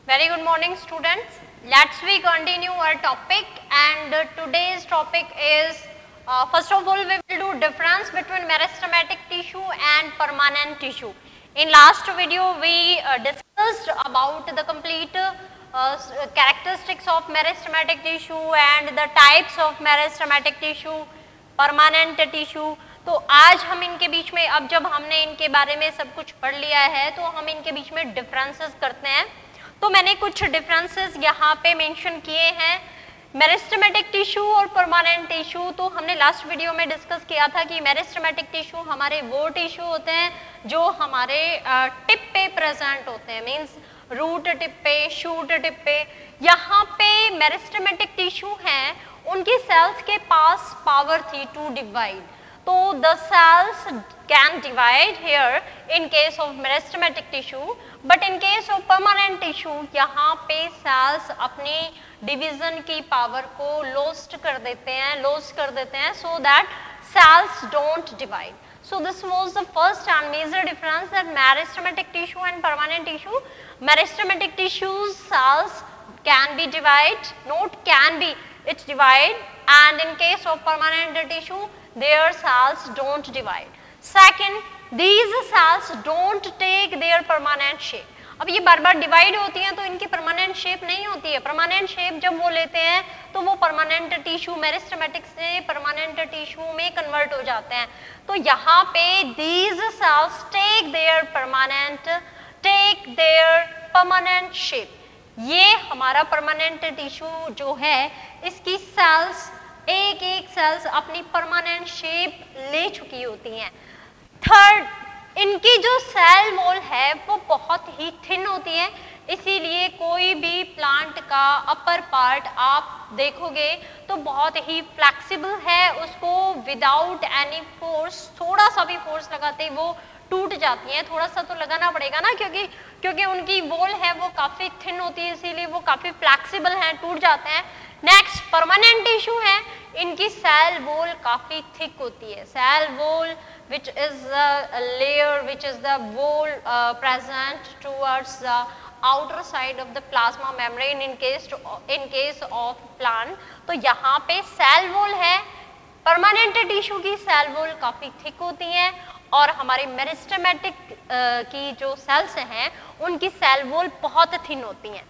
Very good morning students. Let's we continue our topic and today's topic is first of all we will do difference between meristematic tissue and permanent tissue. In last video we discussed about the complete characteristics of meristematic tissue and the types of meristematic tissue, permanent tissue. तो आज हम इनके बीच में अब जब हमने इनके बारे में सब कुछ पढ़ लिया है तो हम इनके बीच में डिफरेंसेस करते हैं। तो मैंने कुछ डिफरेंसेस यहाँ पे मेंशन किए हैं मेरिस्टेमेटिक टिश्यू और परमानेंट टिश्यू। तो हमने लास्ट वीडियो में डिस्कस किया था कि मेरिस्टेमेटिक टिश्यू हमारे वो टिश्यू होते हैं जो हमारे टिप पे प्रेजेंट होते हैं, मीन्स रूट टिप पे, शूट टिप पे। यहाँ पे मेरिस्टेमेटिक टिश्यू हैं, उनकी सेल्स के पास पावर थी टू डिवाइड, तो the cells can divide here in case of meristematic tissue, but in case of permanent tissue यहाँ पे cells अपनी division की power को lost कर देते हैं so that cells don't divide. So this was the first and major difference that meristematic tissue and permanent tissue. Meristematic tissues cells can be divided, not can be, it divide, and in case of permanent tissue their cells don't divide. Second, these cells don't take their permanent shape. अब ये बार बार divide होती हैं तो इनकी permanent shape नहीं होती है। Permanent shape जब वो लेते हैं तो वो परमानेंट टिश्यू मेरिस्टेमेटिक से परमानेंट टिश्यू में कन्वर्ट हो जाते हैं। तो यहाँ पे these cells take their permanent shape. ये हमारा परमानेंट टिश्यू जो है इसकी सेल्स एक एक सेल्स अपनी परमानेंट शेप ले चुकी होती हैं। थर्ड, इनकी जो सेल वॉल है वो बहुत ही थिन होती है, इसीलिए कोई भी प्लांट का अपर पार्ट आप देखोगे तो बहुत ही फ्लेक्सिबल है, उसको विदाउट एनी फोर्स, थोड़ा सा भी फोर्स लगाते वो टूट जाती हैं। थोड़ा सा तो लगाना पड़ेगा ना, क्योंकि उनकी वॉल है वो काफ़ी थिन होती है, इसीलिए वो काफ़ी फ्लेक्सिबल हैं, टूट जाते हैं। नेक्स्ट, परमानेंट टिश्यू है, इनकी सेल वॉल काफ़ी थिक होती है। Cell wall which is the layer, which is the wall present towards the outer side of the plasma membrane in case of plant। तो यहाँ पे सेल वॉल है, permanent tissue की सेल वॉल काफ़ी thick होती हैं और हमारी मेरिस्टेमेटिक की जो सेल्स हैं उनकी सेल वॉल बहुत थिन होती हैं।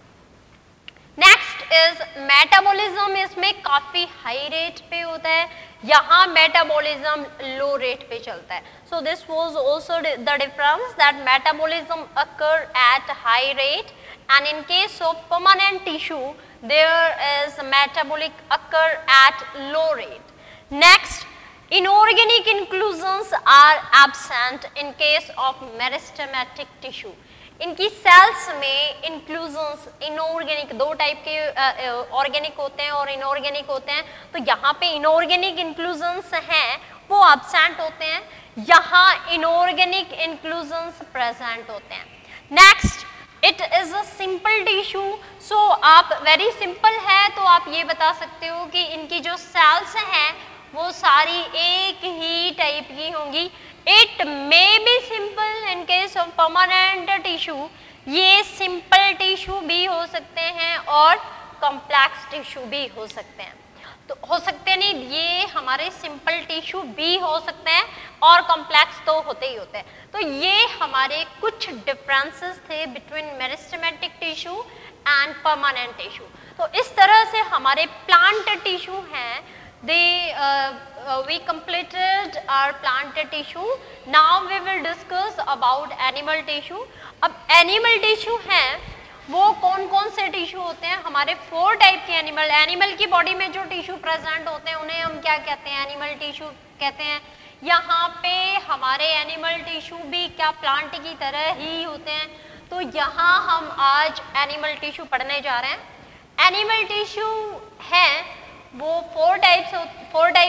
नेक्स्ट इज मेटाबॉलिज्म, इसमें काफ़ी हाई रेट पे होता है, यहाँ मेटाबॉलिज्म लो रेट पे चलता है। So this was also the difference that metabolism occur at high rate and in case of permanent tissue there is metabolic occur at low rate. Next, inorganic inclusions are absent in case of meristematic tissue। इनकी sales में inclusions inorganic, दो type के organic होते हैं और inorganic होते हैं। तो यहाँ पे इनऑर्गेनिक इंक्लूजन्स हैं वो एब्सेंट होते हैं, यहाँ इनऑर्गेनिक इंक्लूजन्स प्रेजेंट होते हैं। Next, it is a simple tissue. So आप वेरी सिंपल है तो आप ये बता सकते हो कि इनकी जो सेल्स हैं वो सारी एक ही टाइप की होंगी। It may be simple in case of permanent tissue, ये सिंपल टिश्यू भी हो सकते हैं और कॉम्प्लेक्स टिश्यू भी हो सकते हैं। तो हो सकते नहीं, ये हमारे सिंपल टिश्यू भी हो सकते हैं और कॉम्प्लेक्स तो होते ही होते हैं। तो ये हमारे कुछ डिफरेंसेस थे between meristematic tissue and permanent tissue. तो इस तरह से हमारे प्लांट टिश्यू हैं, we completed our plant tissue. Now we will discuss about animal tissue. अब animal tissue हैं वो कौन कौन से टिश्यू होते हैं? हमारे 4 टाइप के एनिमल की बॉडी में जो टिश्यू प्रेजेंट होते हैं उन्हें हम क्या कहते हैं? एनिमल टिश्यू कहते हैं। यहाँ पे हमारे एनिमल टिश्यू भी क्या प्लांट की तरह ही होते हैं, तो यहाँ हम आज एनिमल टिश्यू पढ़ने जा रहे हैं। एनिमल टिश्यू हैं वो 4 टाइप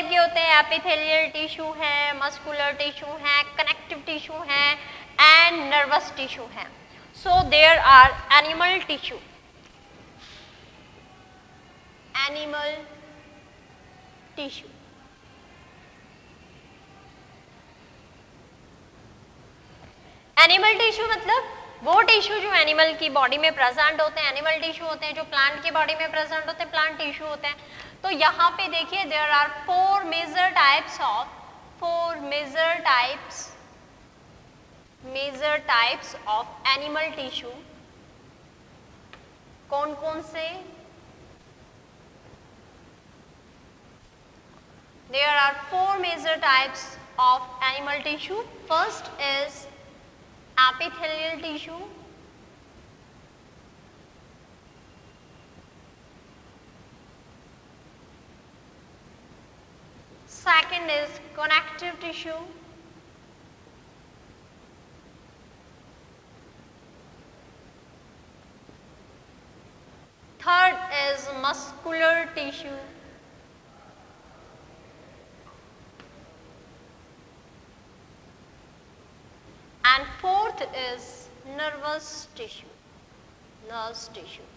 के होते हैं। एपिथेलियल टिश्यू है, मस्कुलर टिश्यू है, कनेक्टिव टिश्यू है एंड नर्वस टिश्यू है। So there are animal tissue. Animal tissue, animal tissue मतलब वो टिश्यू जो एनिमल की बॉडी में प्रेजेंट होते हैं, एनिमल टिश्यू होते हैं, जो प्लांट की बॉडी में प्रेजेंट होते हैं, प्लांट टिश्यू होते हैं। तो यहाँ पे देखिए there are four major types of animal tissue. कौन कौन से? There are four major types of animal tissue. First is epithelial tissue. Second is connective tissue. Third is muscular tissue. And fourth is nervous tissue, nerve tissue.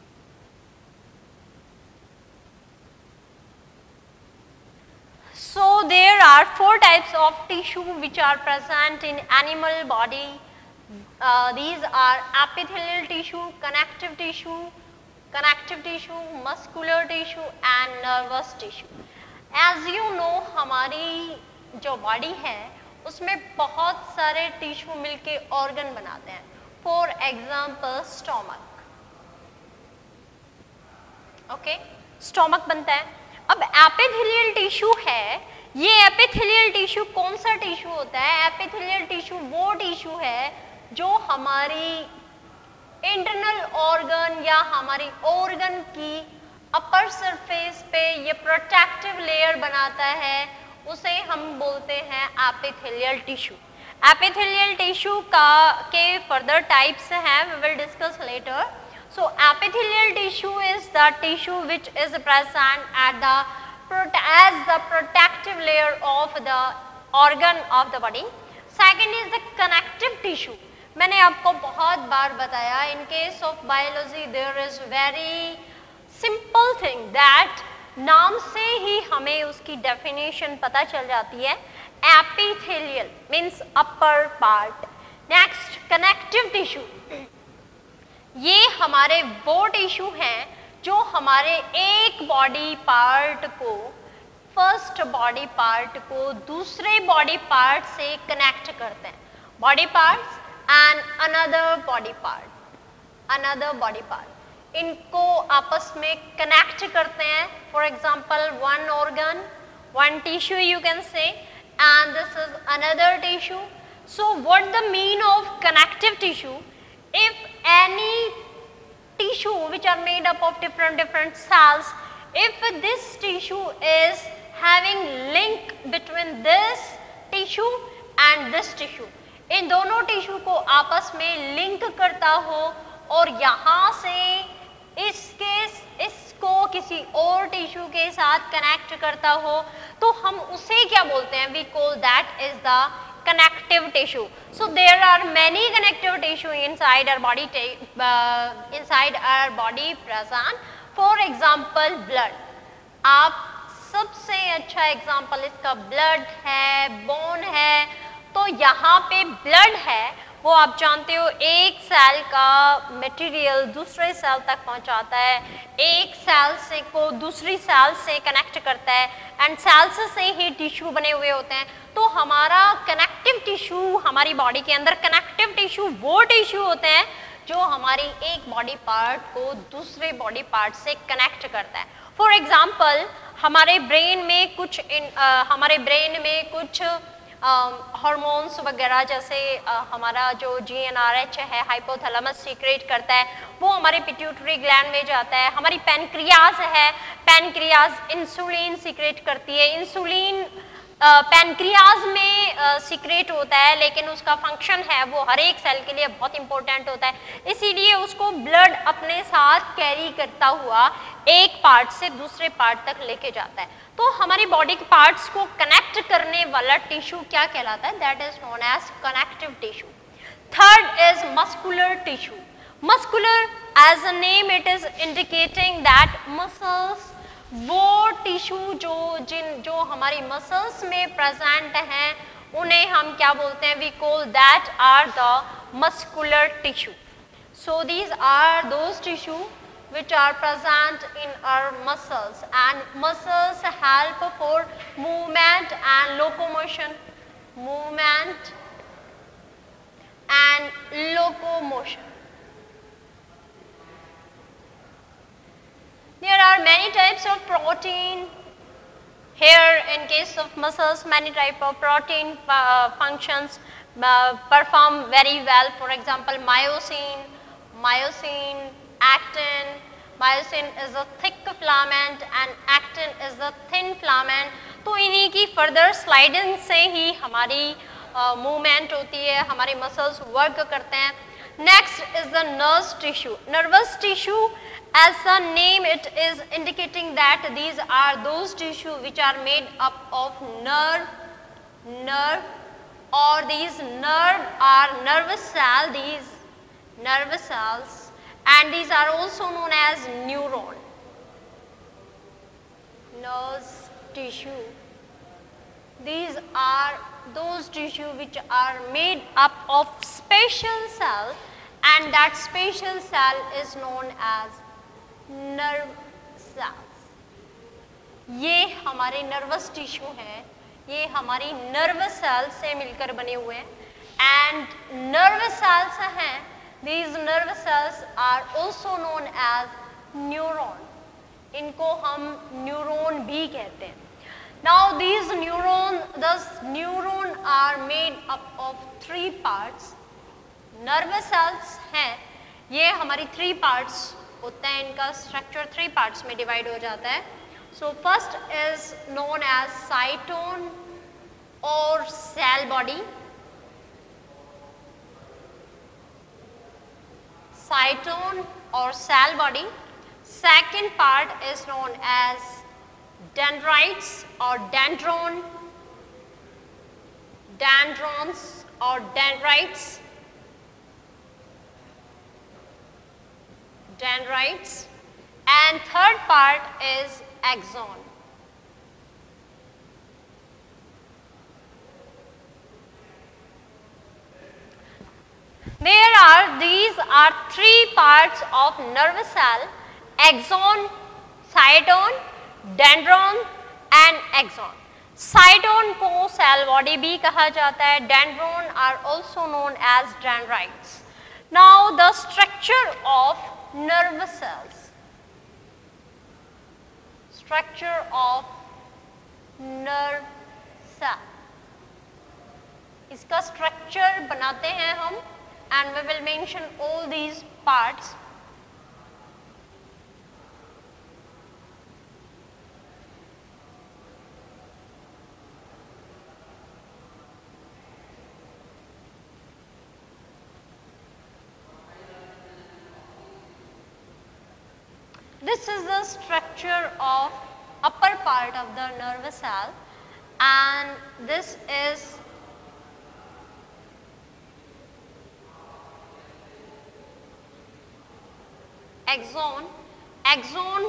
So there are four types of tissue which are present in animal body. These are epithelial tissue, connective tissue, muscular tissue and nervous tissue. As you know, हमारी जो body है उसमें बहुत सारे tissue मिलके organ बनाते हैं। For example stomach, okay, stomach बनता है। अब एपिथेलियल टिश्यू है, ये एपिथेलियल टिश्यू कौन सा टिश्यू होता है? एपिथेलियल टिश्यू वो टिश्यू है जो हमारी इंटरनल ऑर्गन या हमारी ऑर्गन की अपर सरफेस पे ये प्रोटेक्टिव लेयर बनाता है, उसे हम बोलते हैं एपिथेलियल टिश्यू। एपिथेलियल टिश्यू के फर्दर टाइप्स हैं, we will discuss later. So epithelial tissue is the tissue which is present at as the protective layer of the organ of the body. Second is the connective tissue. मैंने आपको बहुत बार बताया, in case of biology there is very simple thing that नाम से ही हमें उसकी definition पता चल जाती है। Epithelial means upper part. Next connective tissue, ये हमारे वो टिश्यू हैं जो हमारे एक बॉडी पार्ट को, फर्स्ट बॉडी पार्ट को दूसरे बॉडी पार्ट से कनेक्ट करते हैं। Body parts and another body part, इनको आपस में कनेक्ट करते हैं। For example one organ, one tissue you can say, and this is another tissue. So what the mean of connective tissue? If any tissue which are made up of different cells, if this tissue is having link between this tissue and this tissue, इन दोनों tissue को आपस में link करता हो और यहाँ से इसको किसी और टिश्यू के साथ कनेक्ट करता हो, तो हम उसे क्या बोलते हैं? we call that is the connective tissue. So there are many connective tissue inside our body present. For example blood, आप सबसे अच्छा एग्जाम्पल इसका ब्लड है, बोन है। तो यहाँ पे ब्लड है, वो आप जानते हो एक सेल का मटेरियल दूसरे सेल तक पहुँचाता है, एक सेल से को दूसरी सेल से कनेक्ट करता है, एंड सेल्स से ही टिश्यू बने हुए होते हैं। तो हमारा कनेक्टिव टिश्यू, हमारी बॉडी के अंदर कनेक्टिव टिश्यू वो टिश्यू होते हैं जो हमारी एक बॉडी पार्ट को दूसरे बॉडी पार्ट से कनेक्ट करता है। फॉर एग्जाम्पल हमारे ब्रेन में कुछ हार्मोन्स वगैरह, जैसे हमारा जो GnRH है, हाइपोथैलेमस सीक्रेट करता है, वो हमारे पिट्यूटरी ग्लैंड में जाता है। हमारी पैनक्रियाज है, पैनक्रियाज इंसुलिन सीक्रेट करती है। इंसुलिन पैनक्रियाज में सीक्रेट होता है, लेकिन उसका फंक्शन है वो हर एक सेल के लिए बहुत इंपॉर्टेंट होता है, इसीलिए उसको ब्लड अपने साथ कैरी करता हुआ एक पार्ट से दूसरे पार्ट तक लेके जाता है। तो हमारी बॉडी के पार्ट्स को कनेक्ट करने वाला टिश्यू क्या कहलाता है? That is known as connective tissue. Third is muscular tissue. Muscular as a name it is indicating that muscles, वो टिश्यू जो हमारी मसल्स में प्रेजेंट हैं, उन्हें हम क्या बोलते हैं? We call that are the muscular tissue. So these are those tissue which are present in our muscles, and muscles help for movement and locomotion. Movement and locomotion. There are many types of protein. Here in case of muscles, many type of protein functions perform very well. For example, myosin, actin. Myosin is a thick filament and actin is a thin filament. तो इन्हीं की further sliding से ही हमारी movement होती है, हमारे muscles work करते हैं. Next is the nerve tissue. Nervous tissue, as the name it is indicating that these are those tissue which are made up of nerve, or these nerve are nervous cell, these nervous cells, and these are also known as neuron. Nerve tissue, these are those tissue which are made up of special cell, and that special cell is known as nerve cells. ये हमारे nervous tissue हैं, ये हमारी nerve cells से मिलकर बने हुए हैं. एंड नर्व सेल्स हैं, these nerve cells are also known as neuron. इनको हम न्यूरॉन भी कहते हैं. Now these neuron are made up of 3 parts. Nerve cells हैं, ये हमारी 3 पार्ट्स होता है, इनका स्ट्रक्चर 3 पार्ट्स में डिवाइड हो जाता है. So first is known as cyton और सेल बॉडी. साइटोन और cell body. Second part is known as dendrites और डेंड्रोन, डेंड्रॉन्स और dendrites, dendrites, and third part is axon. These are 3 parts of nerve cell: axon, cytone, dendron and axon. Cytone को cell body भी कहा जाता है. Dendron are also known as dendrites. Now the structure of nerve cells. Structure of nerve cell. इसका structure बनाते हैं हम, and we will mention all these parts. This is the structure of upper part of the nerve cell, and this is axon. Axon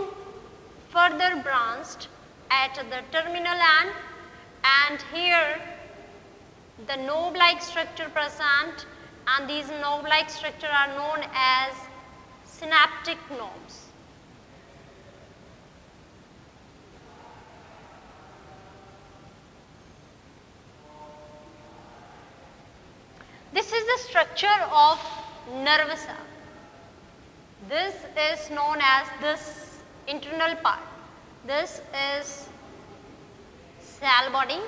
further branched at the terminal end, and here the knob-like structure present, and these knob-like structure are known as synaptic knobs. This is the structure of nerve cell. This is known as this internal part. This is cell body.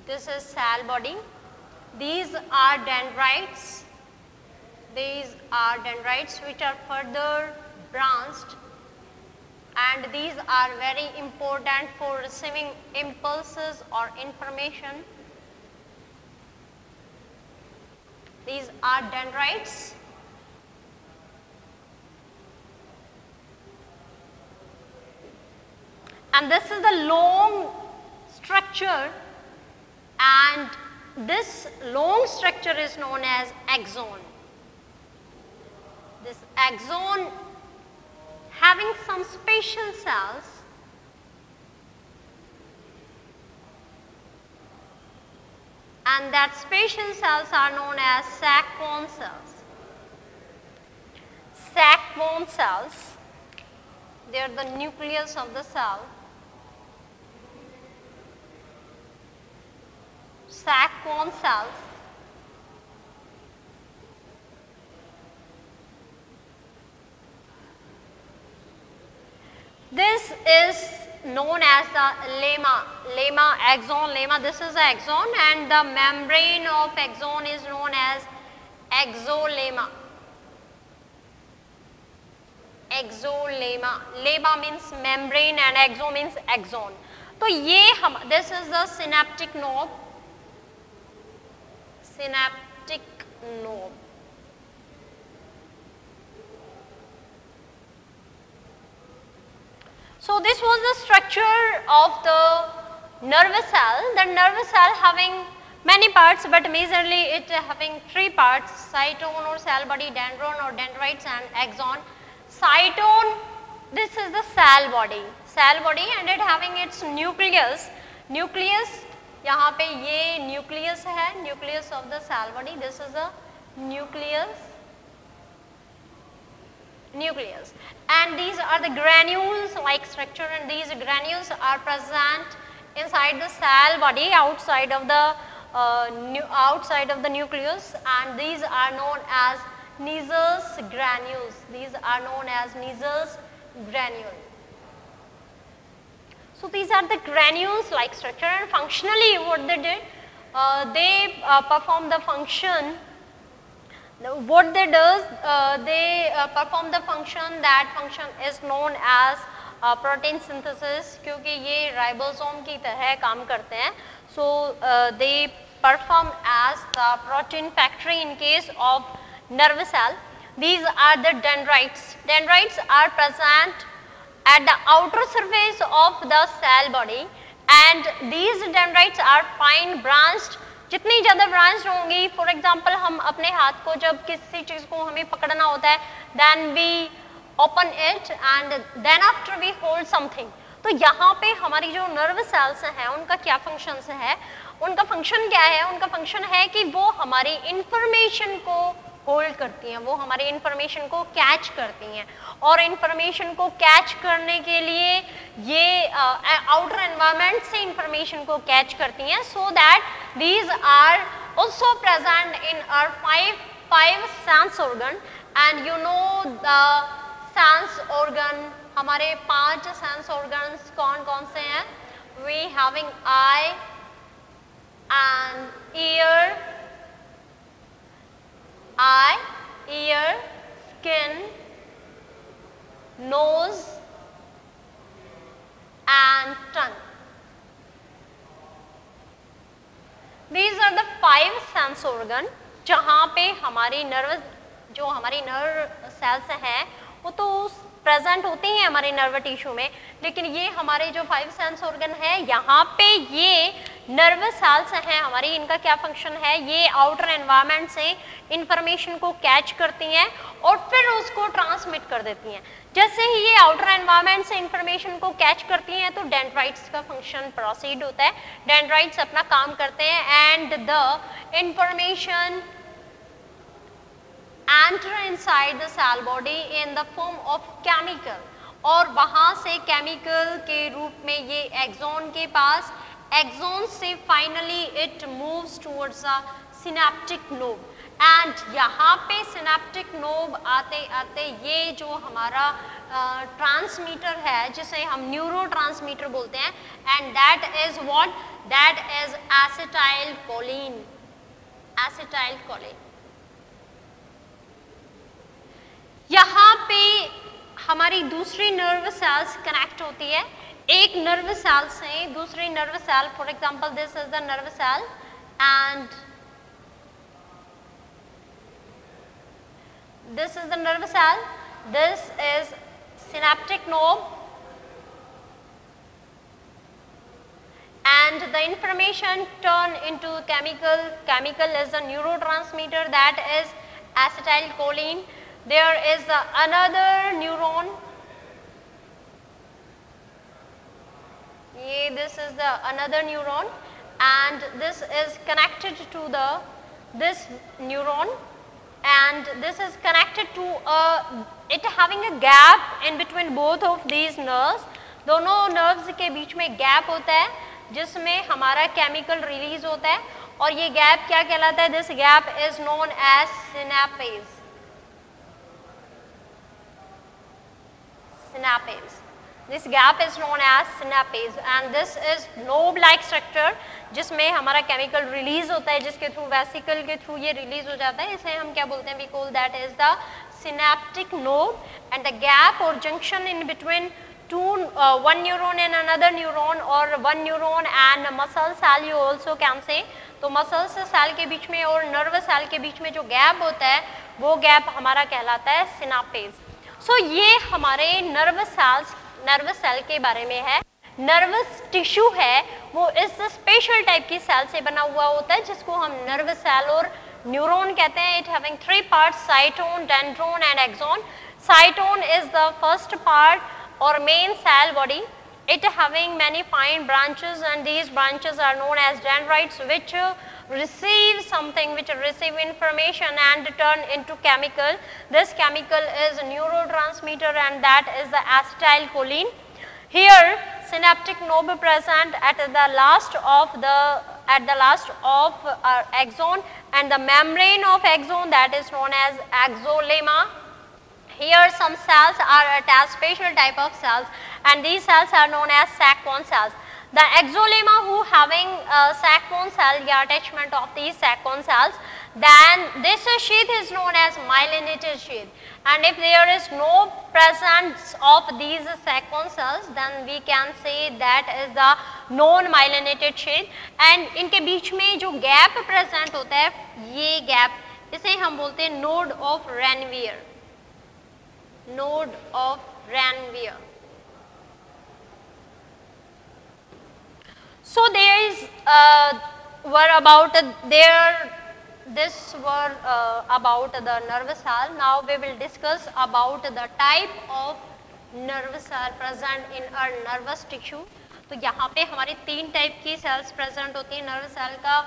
This is cell body. These are dendrites. These are dendrites which are further branched, and these are very important for receiving impulses or information. These are dendrites. And this is the long structure, and this long structure is known as axon. This axon having some special cells, and that special cells are known as sac-worm cells. Sac-worm cells, they are the nucleus of the cell. Sac-worm cells. This is known as the lemma axon. Lemma, this is the axon, and the membrane of axon is known as exolemma. Exolemma. Lemma means membrane and axon means axon. तो ये हम, this is the synaptic knob. Synaptic knob. So this was the structure of the nervous cell. The nervous cell having many parts, but majorly it having three parts: cytone or cell body, dendron or dendrites, and axon. Cytone, this is the cell body, and it having its nucleus. Nucleus, यहाँ पे ये nucleus है, nucleus of the cell body. This is the nucleus. And these are the granules like structure, and these granules are present inside the cell body outside of the nucleus, and these are known as Neisser's granules. These are known as Neisser's granule. So these are the granules like structure, and functionally what they did, they perform the function. What they does, they perform the function. That function is known as protein synthesis, क्योंकि ये ribosome की तरह काम करते हैं. So they perform as the protein factory in case of nervous cell. These are the dendrites. Dendrites are present at the outer surface of the cell body, and these dendrites are fine branched. जितनी ज़्यादा branch होंगी, for example हम अपने हाथ को जब किसी चीज़ को हमें पकड़ना होता है, then we open it and then after we hold something. तो यहाँ पे हमारी जो नर्व सेल्स हैं उनका क्या फंक्शन है, उनका फंक्शन क्या है? उनका फंक्शन है कि वो हमारी इंफॉर्मेशन को होल्ड करती हैं, वो हमारी इंफॉर्मेशन को कैच करती हैं, और इंफॉर्मेशन को कैच करने के लिए ये आउटर एनवायरनमेंट से इंफॉर्मेशन को कैच करती हैं. So that these are also present in our five sense organ. And you know the sense organ, हमारे 5 सेंस ऑर्गन्स कौन कौन से हैं? We having eye and ear, eye, ear, skin, nose and tongue. These are the 5 sense organ जहाँ पे हमारी nerve cells हैं वो तो प्रेजेंट होते हैं हमारे नर्व टिश्यू में, लेकिन ये हमारे जो 5 सेंस ऑर्गन है यहाँ पे ये नर्व सेल्स हैं हमारी, इनका क्या फंक्शन है? ये आउटर एनवायरनमेंट से इंफॉर्मेशन को कैच करती हैं और फिर उसको ट्रांसमिट कर देती हैं. जैसे ही ये आउटर एनवायरनमेंट से इंफॉर्मेशन को कैच करती हैं तो डेंड्राइट्स का फंक्शन प्रोसीड होता है. डेंड्राइट्स अपना काम करते हैं and the information enter inside the cell body in the form of chemical, और वहाँ से केमिकल के रूप में ये एक्सॉन के पास, एक्सॉन से finally it moves towards the synaptic knob. And यहाँ पे सिनेप्टिक नोब आते आते ये जो हमारा ट्रांसमीटर है जिसे हम न्यूरो ट्रांसमीटर बोलते हैं, and that is what? That is acetyl choline. Acetyl choline. यहाँ पे हमारी दूसरी नर्व सेल्स कनेक्ट होती है. एक नर्व सेल से दूसरी nerve cell, for example this is the nerve cell and this is the nerve cell, this is synaptic knob, and the information turn into chemical. Chemical is the neurotransmitter, that is acetylcholine. There is another neuron. This is the another neuron, and this is connected to this neuron, and this is connected to it having a gap in between both of these nerves. दोनों nerves के बीच में gap होता है जिसमें हमारा chemical release होता है, और ये gap क्या कहलाता है? This gap is known as synapse. Synapse. This gap is known as synapse, and this is lobe-like structure जिसमें हमारा chemical release होता है, जिसके through vesicle के through ये release हो जाता है. इसे हम क्या बोलते हैं? We call that is the synaptic node, and the gap or junction in between one neuron and another neuron, or one neuron and muscle cell you also can say. तो muscle cell के बीच में और nerve cell के बीच में जो gap होता है वो gap हमारा कहलाता है synapse. So ये हमारे nerve cell के बारे में है. नर्वस टिश्यू है वो इस स्पेशल टाइप की सेल से बना हुआ होता है जिसको हम नर्व सेल और न्यूरॉन कहते हैं. It having 3 parts, cyton, dendron and axon. Cyton is the first part or main cell body. It having many fine branches, and these branches are known as dendrites, which receive something, which receive information and turn into chemical. This chemical is neurotransmitter, and that is the acetylcholine. Here synaptic node present at the last of axon, and the membrane of axon, that is known as axolemma. Here some cells are attached, special type of cells, and these cells are known as sac bone cells. The axolemma who having sac bone cell, the attachment of these sac bone cells, then this sheath is known as myelinated sheath. And if there is no presence of these sac bone cells, then we can say that is the non-myelinated sheath. And इनके बीच में जो gap present होता है, ये gap, इसे हम बोलते हैं node of Ranvier. Node of Ranvier. So there is about the nerve cell. Now we will discuss about the type of nerve cell present in our nervous tissue. तो यहाँ पे हमारी 3 टाइप की सेल्स प्रेजेंट होती हैं. Nerve cell का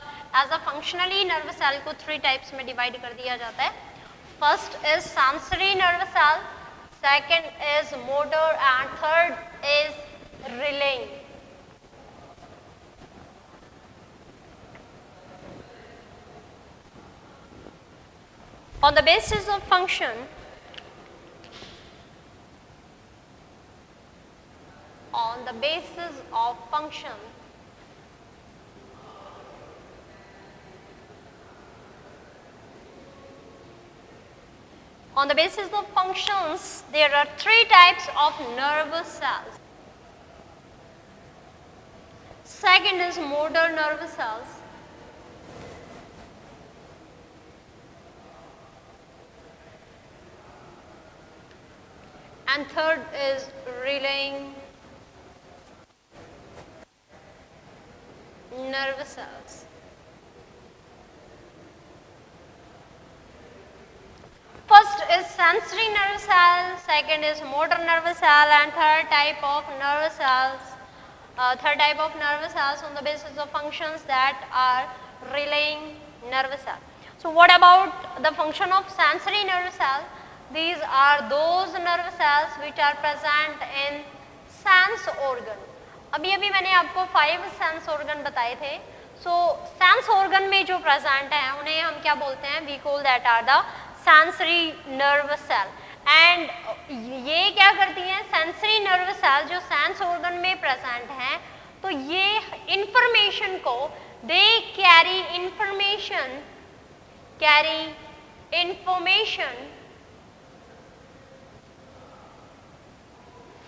as a functionally nerve cell को 3 types में डिवाइड कर दिया जाता है. First is sensory nerve cell, second is motor, and third is relaying. On the basis of function, on the basis of function, on the basis of functions, there are 3 types of nerve cells. Second is motor nerve cells. And third is relaying nerve cells. First is sensory nerve cell, second is motor nerve cell, and third type of nerve cells on the basis of functions, that are relaying nerve cell. So what about the function of sensory nerve cell? These are those nerve cells which are present in sense organ. अभी मैंने आपको 5 sense organ बताए थे. So sense organ में जो present हैं उन्हें हम क्या बोलते हैं? We call that are the sensory nerve cell. And ये क्या करती हैं? सेंसरी नर्व सेल जो सेंस ऑर्गन में प्रेजेंट हैं, तो ये इंफॉर्मेशन को they carry information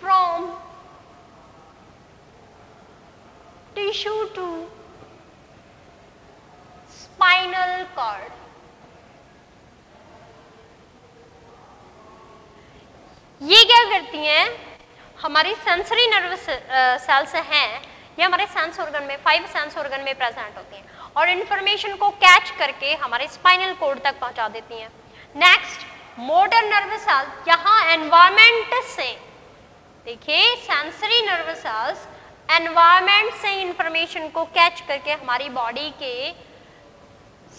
from tissue to spinal cord. ये क्या करती हैं? हमारी सेंसरी नर्व सेल्स हैं, ये हमारे सेंस ऑर्गन में 5 सेंस ऑर्गन में प्रेजेंट होती हैं और इंफॉर्मेशन को कैच करके हमारे स्पाइनल कॉर्ड तक पहुंचा देती हैं. नेक्स्ट मोटर नर्व सेल, यहाँ एनवायरमेंट से, देखिए सेंसरी नर्व सेल्स एनवायरमेंट से इंफॉर्मेशन को कैच करके हमारी बॉडी के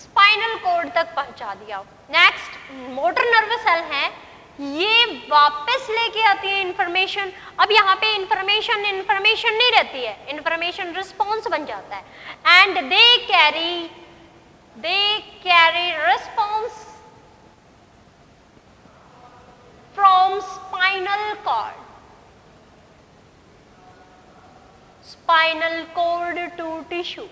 स्पाइनल कॉर्ड तक पहुंचा दिया। नेक्स्ट मोटर नर्वस सेल है, ये वापस लेके आती है इंफॉर्मेशन। अब यहाँ पे इंफॉर्मेशन नहीं रहती है, इंफॉर्मेशन रिस्पॉन्स बन जाता है and they carry response from spinal cord to tissue.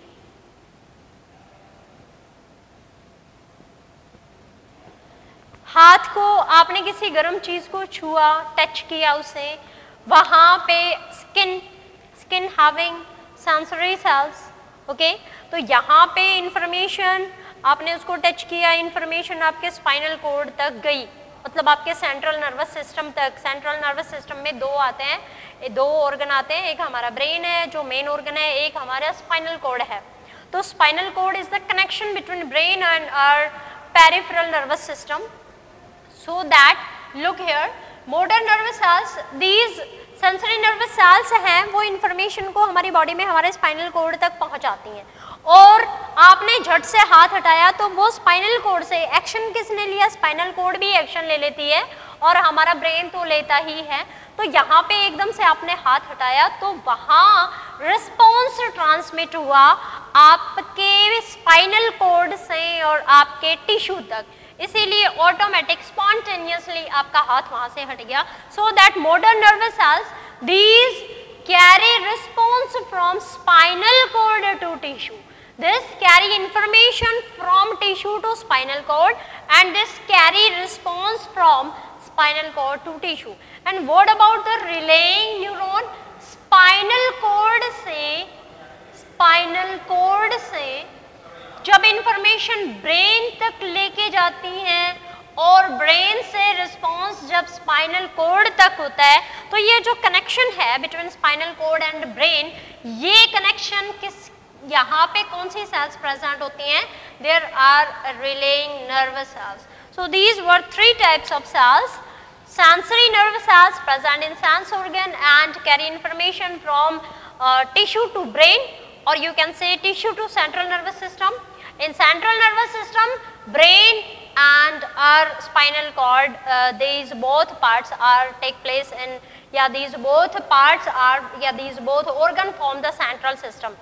हाथ को आपने किसी गर्म चीज को छुआ, टच किया उसे, वहां पे skin having sensory sales, okay, तो यहाँ पे इंफॉर्मेशन आपने उसको टच किया, इंफॉर्मेशन आपके स्पाइनल कॉर्ड तक गई, मतलब आपके सेंट्रल नर्वस सिस्टम तक। सेंट्रल नर्वस सिस्टम में दो आते हैं, दो ऑर्गन आते हैं, एक हमारा ब्रेन है जो मेन ऑर्गन है, एक हमारा स्पाइनल कॉर्ड है। तो spinal cord is the connection between brain and our peripheral nervous system. So that look here, motor nervous cells, these sensory nervous cells हैं, वो information को हमारी बॉडी में हमारे स्पाइनल कॉर्ड तक पहुंचाती हैं। और आपने झट से हाथ हटाया तो वो स्पाइनल कॉर्ड से एक्शन किसने लिया? स्पाइनल कॉर्ड भी एक्शन ले लेती है और हमारा ब्रेन तो लेता ही है। तो यहाँ पे एकदम से आपने हाथ हटाया तो वहाँ रिस्पॉन्स ट्रांसमिट हुआ आपके स्पाइनल कॉर्ड से और आपके टिश्यू तक, इसीलिए ऑटोमेटिक स्पॉन्टेनियसली आपका हाथ वहां से हट गया। So that motor nervous cells these carry response from spinal cord to tissue, this carry information from tissue to spinal cord and this carry response from spinal cord to tissue. And what about the relaying neuron? spinal cord से जब information brain तक लेके जाती हैं और brain से response जब spinal cord तक होता है, तो ये जो कनेक्शन है between spinal cord and brain, ये कनेक्शन किस, यहाँ पे कौन सी सेल्स प्रेजेंट होती हैं? There are relaying nervous cells. So these were 3 types of cells. Sensory nervous cells present in sense organ and carry information from tissue to brain, or you can say tissue to central nervous system. In central nervous system, brain and our spinal cord, these both parts are take place in, these both organ form the central system.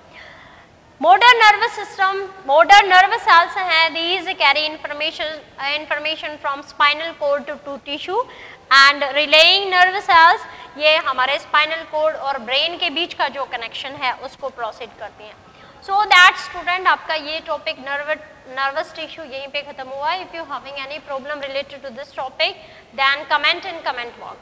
Motor nervous system, motor nervous cells हैं, these carry information from spinal cord to tissue, and relaying nervous cells ये हमारे spinal cord और brain के बीच का जो connection है उसको proceed करती हैं. So that student आपका ये topic nervous tissue यहीं पे खत्म हुआ. If you having any problem related to this topic, then comment in comment box.